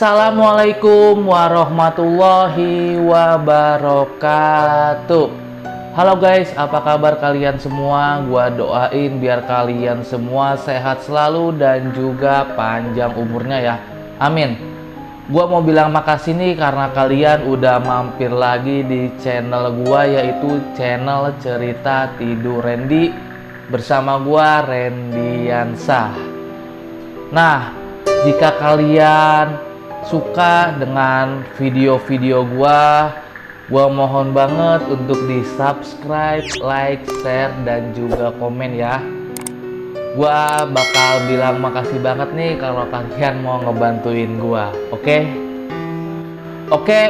Assalamualaikum warahmatullahi wabarakatuh. Halo guys, apa kabar kalian semua? Gua doain biar kalian semua sehat selalu dan juga panjang umurnya ya. Amin. Gua mau bilang makasih nih karena kalian udah mampir lagi di channel gua, yaitu channel Cerita Tidur Randy bersama gua Randiansah. Nah, jika kalian suka dengan video-video gua mohon banget untuk di subscribe, like, share, dan juga komen ya. Gua bakal bilang makasih banget nih kalau kalian mau ngebantuin gua. Oke,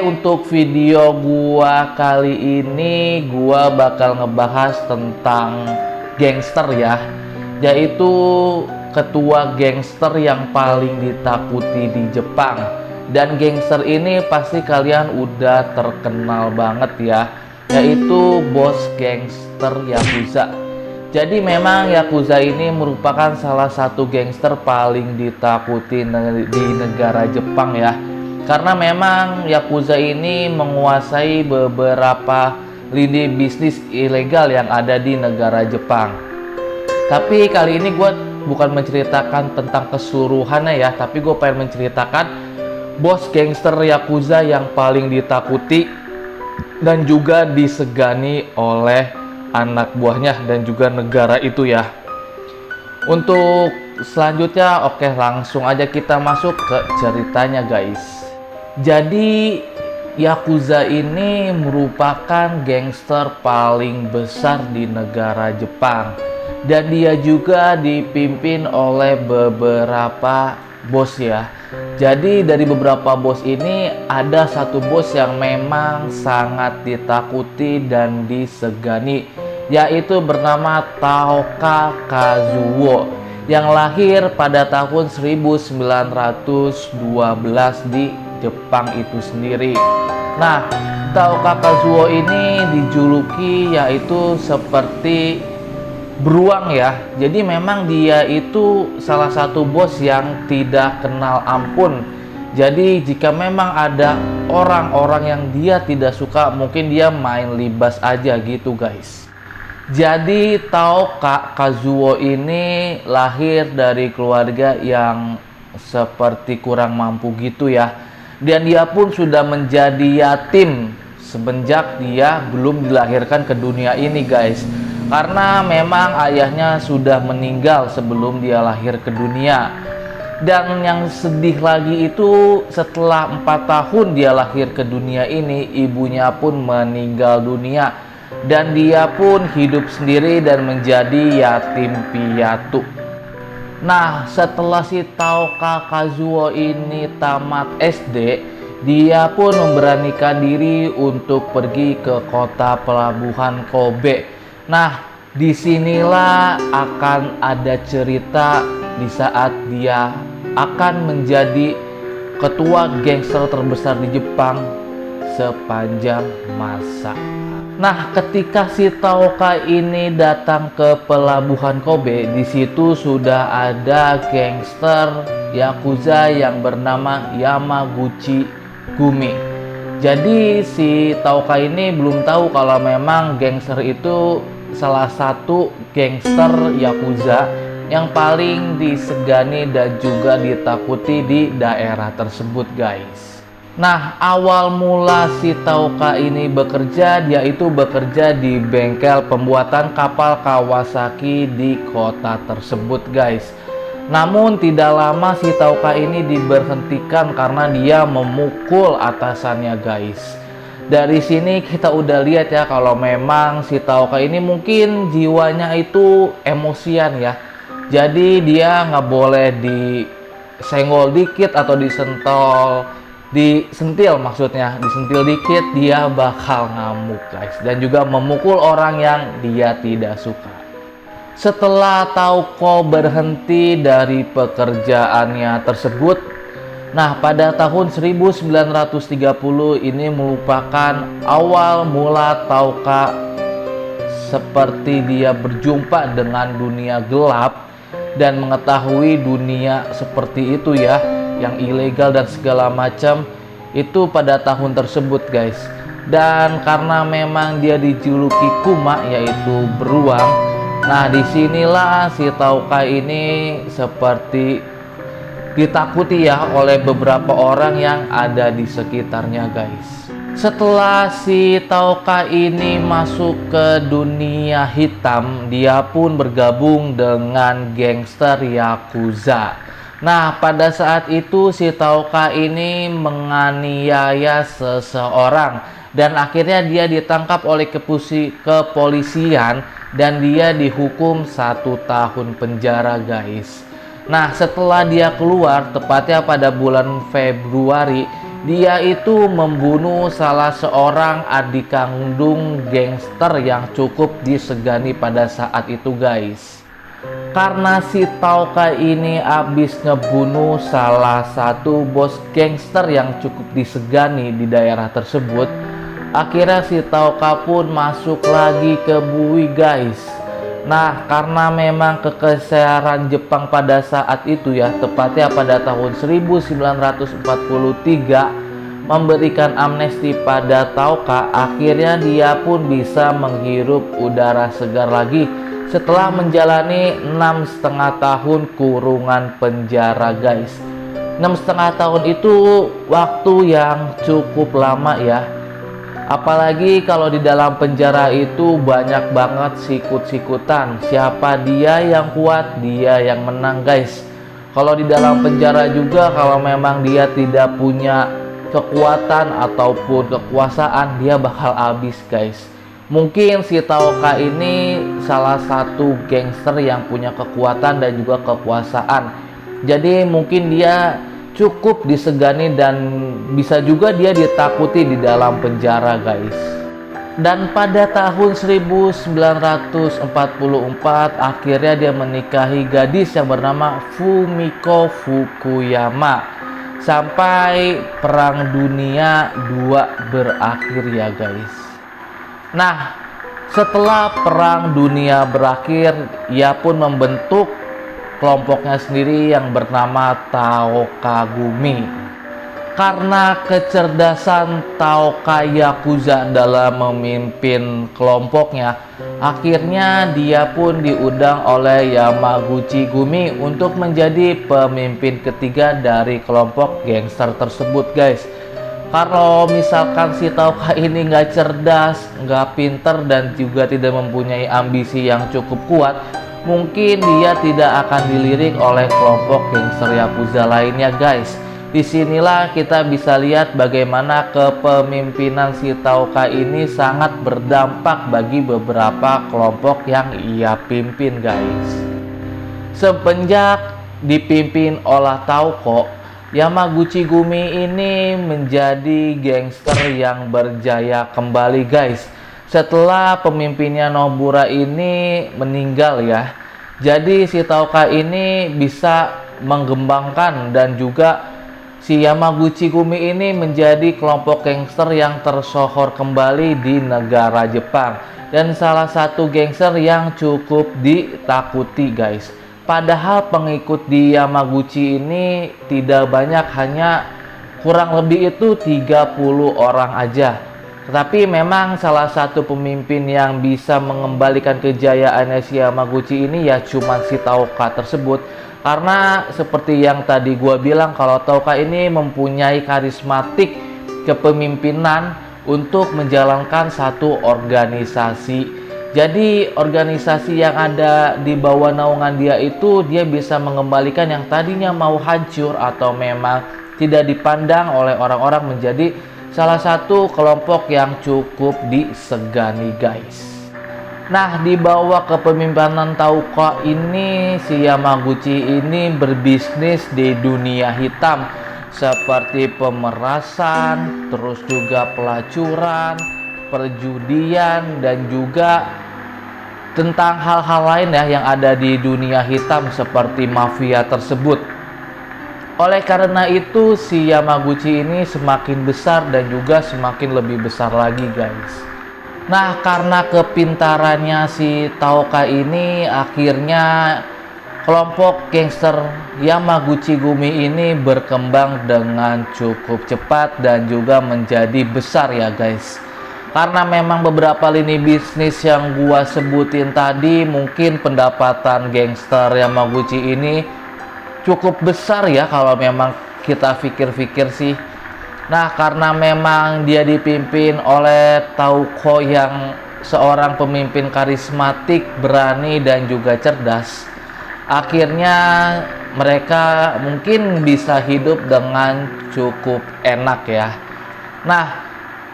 untuk video gua kali ini gua bakal ngebahas tentang gangster ya, yaitu ketua gangster yang paling ditakuti di Jepang. Dan gangster ini pasti kalian udah terkenal banget ya, yaitu bos gangster Yakuza. Jadi memang Yakuza ini merupakan salah satu gangster paling ditakuti di negara Jepang ya, karena memang Yakuza ini menguasai beberapa lini bisnis ilegal yang ada di negara Jepang. Tapi kali ini gue bukan menceritakan tentang keseluruhannya ya, tapi gue pengen menceritakan bos gangster Yakuza yang paling ditakuti dan juga disegani oleh anak buahnya dan juga negara itu ya. Untuk selanjutnya, oke, langsung aja kita masuk ke ceritanya guys. Jadi Yakuza ini merupakan gangster paling besar di negara Jepang, dan dia juga dipimpin oleh beberapa bos ya. Jadi dari beberapa bos ini ada satu bos yang memang sangat ditakuti dan disegani, yaitu bernama Taoka Kazuo, yang lahir pada tahun 1912 di Jepang itu sendiri. Nah, Taoka Kazuo ini dijuluki yaitu seperti beruang ya. Jadi memang dia itu salah satu bos yang tidak kenal ampun. Jadi jika memang ada orang-orang yang dia tidak suka, mungkin dia main libas aja gitu guys. Jadi Taoka Kazuo ini lahir dari keluarga yang seperti kurang mampu gitu ya. Dan dia pun sudah menjadi yatim semenjak dia belum dilahirkan ke dunia ini guys, karena memang ayahnya sudah meninggal sebelum dia lahir ke dunia. Dan yang sedih lagi itu, setelah 4 tahun dia lahir ke dunia ini, ibunya pun meninggal dunia dan dia pun hidup sendiri dan menjadi yatim piatu. Nah, setelah si Taoka Kazuo ini tamat SD, dia pun memberanikan diri untuk pergi ke kota pelabuhan Kobe. Nah, disinilah akan ada cerita di saat dia akan menjadi ketua gangster terbesar di Jepang sepanjang masa. Nah, ketika si Taoka ini datang ke pelabuhan Kobe, di situ sudah ada gangster Yakuza yang bernama Yamaguchi Gumi. Jadi si Taoka ini belum tahu kalau memang gangster itu salah satu gangster Yakuza yang paling disegani dan juga ditakuti di daerah tersebut guys. Nah, awal mula si Taoka ini bekerja, dia itu bekerja di bengkel pembuatan kapal Kawasaki di kota tersebut guys. Namun tidak lama si Taoka ini diberhentikan karena dia memukul atasannya guys. Dari sini kita udah lihat ya kalau memang si Taoka ini mungkin jiwanya itu emosian ya. Jadi dia nggak boleh disenggol dikit atau disentil maksudnya, disentil dikit dia bakal ngamuk guys, dan juga memukul orang yang dia tidak suka. Setelah Taoka berhenti dari pekerjaannya tersebut, nah pada tahun 1930 ini merupakan awal mula Taoka seperti dia berjumpa dengan dunia gelap dan mengetahui dunia seperti itu ya. yang ilegal dan segala macam itu pada tahun tersebut guys. Dan karena memang dia dijuluki Kuma, yaitu beruang, nah disinilah si Tauka ini seperti ditakuti ya oleh beberapa orang yang ada di sekitarnya guys. Setelah si Tauka ini masuk ke dunia hitam, dia pun bergabung dengan gangster Yakuza. Nah, pada saat itu si Tauka ini menganiaya seseorang dan akhirnya dia ditangkap oleh kepolisian dan dia dihukum 1 tahun penjara guys. Nah, setelah dia keluar tepatnya pada bulan Februari, dia itu membunuh salah seorang adik kandung gangster yang cukup disegani pada saat itu guys. Karena si Tauka ini habis ngebunuh salah satu bos gangster yang cukup disegani di daerah tersebut, akhirnya si Tauka pun masuk lagi ke bui guys. Nah, karena memang kekaisaran Jepang pada saat itu ya, tepatnya pada tahun 1943 memberikan amnesti pada Tauka, akhirnya dia pun bisa menghirup udara segar lagi setelah menjalani 6,5 tahun kurungan penjara guys. 6,5 tahun itu waktu yang cukup lama ya. Apalagi kalau di dalam penjara itu banyak banget sikut-sikutan. Siapa dia yang kuat, dia yang menang guys. Kalau di dalam penjara juga, kalau memang dia tidak punya kekuatan ataupun kekuasaan, dia bakal habis guys. Mungkin si Tauka ini salah satu gangster yang punya kekuatan dan juga kekuasaan. Jadi mungkin dia cukup disegani dan bisa juga dia ditakuti di dalam penjara guys. Dan pada tahun 1944 akhirnya dia menikahi gadis yang bernama Fumiko Fukuyama sampai Perang Dunia II berakhir ya guys. Nah, setelah Perang Dunia berakhir, ia pun membentuk kelompoknya sendiri yang bernama Taokagumi. Karena kecerdasan Tauka Yakuza dalam memimpin kelompoknya, akhirnya dia pun diundang oleh Yamaguchi Gumi untuk menjadi pemimpin ketiga dari kelompok gangster tersebut guys. Kalau misalkan si Tauka ini nggak cerdas, nggak pinter, dan juga tidak mempunyai ambisi yang cukup kuat, mungkin dia tidak akan dilirik oleh kelompok gangster Yakuza lainnya guys. Disinilah kita bisa lihat bagaimana kepemimpinan si Tauka ini sangat berdampak bagi beberapa kelompok yang ia pimpin guys. Semenjak dipimpin oleh Tauko, Yamaguchi Gumi ini menjadi gangster yang berjaya kembali guys. Setelah pemimpinnya Nobura ini meninggal ya, jadi si Tauka ini bisa mengembangkan dan juga si Yamaguchi Gumi ini menjadi kelompok gangster yang tersohor kembali di negara Jepang dan salah satu gangster yang cukup ditakuti guys. Padahal pengikut di Yamaguchi ini tidak banyak, hanya kurang lebih itu 30 orang aja. Tapi memang salah satu pemimpin yang bisa mengembalikan kejayaan si Yamaguchi ini ya cuma si Tauka tersebut. Karena seperti yang tadi gua bilang, kalau Tauka ini mempunyai karismatik kepemimpinan untuk menjalankan satu organisasi. Jadi organisasi yang ada di bawah naungan dia itu, dia bisa mengembalikan yang tadinya mau hancur atau memang tidak dipandang oleh orang-orang menjadi salah satu kelompok yang cukup disegani guys. Nah, di bawah kepemimpinan Tauka ini, si Yamaguchi ini berbisnis di dunia hitam seperti pemerasan, terus juga pelacuran, perjudian, dan juga tentang hal-hal lain ya yang ada di dunia hitam seperti mafia tersebut. Oleh karena itu si Yamaguchi ini semakin besar dan juga semakin lebih besar lagi guys. Nah, karena kepintarannya si Tauka ini, akhirnya kelompok gangster Yamaguchi Gumi ini berkembang dengan cukup cepat dan juga menjadi besar ya guys. Karena memang beberapa lini bisnis yang gua sebutin tadi, mungkin pendapatan gangster Yamaguchi ini cukup besar ya kalau memang kita pikir-pikir sih. Nah, karena memang dia dipimpin oleh Tauko yang seorang pemimpin karismatik, berani dan juga cerdas, akhirnya mereka mungkin bisa hidup dengan cukup enak ya. Nah,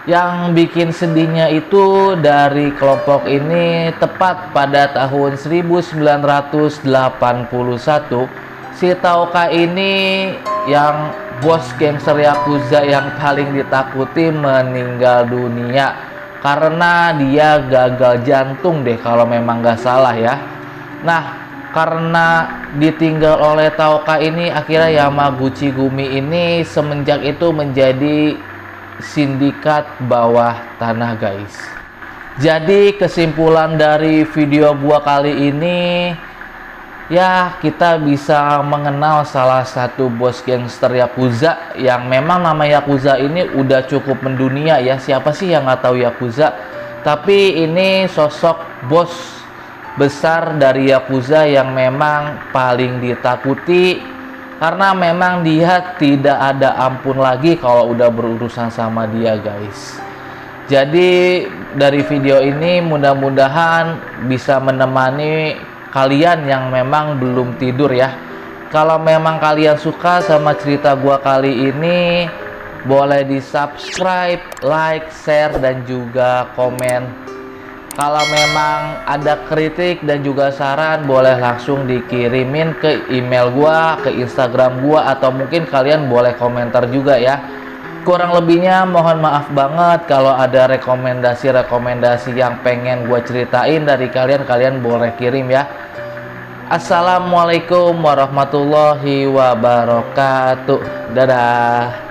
yang bikin sedihnya itu dari kelompok ini tepat pada tahun 1981, si Tauka ini yang bos gangster Yakuza yang paling ditakuti meninggal dunia karena dia gagal jantung deh kalau memang gak salah ya. Nah, karena ditinggal oleh Tauka ini, akhirnya Yamaguchi Gumi ini semenjak itu menjadi sindikat bawah tanah guys. Jadi kesimpulan dari video gua kali ini, ya kita bisa mengenal salah satu bos gangster Yakuza yang memang nama Yakuza ini udah cukup mendunia ya. Siapa sih yang nggak tahu Yakuza? Tapi ini sosok bos besar dari Yakuza yang memang paling ditakuti karena memang dia tidak ada ampun lagi kalau udah berurusan sama dia guys. Jadi dari video ini mudah-mudahan bisa menemani kalian yang memang belum tidur ya. Kalau memang kalian suka sama cerita gua kali ini, boleh di subscribe, like, share dan juga komen. Kalau memang ada kritik dan juga saran, boleh langsung dikirimin ke email gua, ke Instagram gua, atau mungkin kalian boleh komentar juga ya. Kurang lebihnya mohon maaf banget. Kalau ada rekomendasi yang pengen gua ceritain dari kalian boleh kirim ya. Assalamualaikum warahmatullahi wabarakatuh. Dadah.